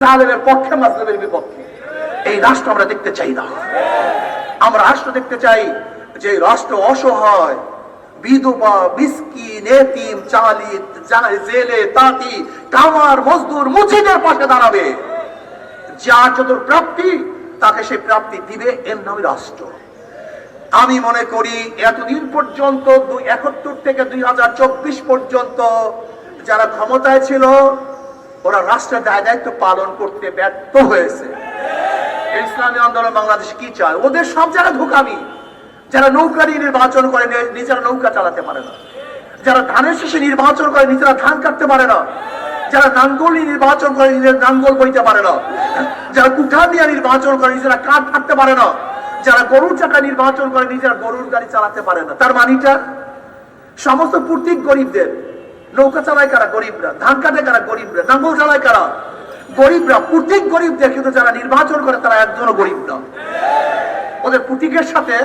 জালেমের পক্ষে, মাজলুমের বিপক্ষে। এই রাষ্ট্র আমরা দেখতে চাই না। আমরা রাষ্ট্র দেখতে চাই যে রাষ্ট্র অসহায়, বিধবা, মিসকিন, এতিম, চালিত, জেলে, তাঁতি, কামার, মজদুর, মুচিদের পাশে দাঁড়াবে। যার যত প্রাপ্তি তাকে সেই প্রাপ্তি দিবে, এর নামই রাষ্ট্র। আমি মনে করি এতদিন পর্যন্ত 71 থেকে 2024 পর্যন্ত যারা ক্ষমতায় ছিল ওরা রাষ্ট্রের দায় দায়িত্ব পালন করতে ব্যর্থ হয়েছে। ইসলামী আন্দোলন বাংলাদেশে কি চায়? ওদের সব জায়গায় ধোঁকামি। যারা নৌকা নিয়ে নির্বাচন করে নিজেরা নৌকা চালাতে পারে না, যারা ধানের শীষে নির্বাচন করে নিজেরা ধান কাটতে পারে না, যারা নাঙ্গল নিয়ে নির্বাচন করে নিজের নাঙ্গল বইতে পারে না, যারা কুঠার দিয়ে নির্বাচন করে নিজেরা কাঠ কাটতে পারে না, যারা গরুর চাকা নির্বাচন করে নিজেরা গরুর গাড়ি চালাতে পারে না। তার মানিটা সমস্ত প্রতীক গরিবদের। নৌকা চালায় কারা? গরিবরা। ধান কাটে কারা? গরিবরা। নাঙ্গল চালায় কারা? গরিবরা। প্রতীক গরিবদের, কিন্তু যারা নির্বাচন করে তারা একজনও গরিব না। ওদের প্রতীকের সাথে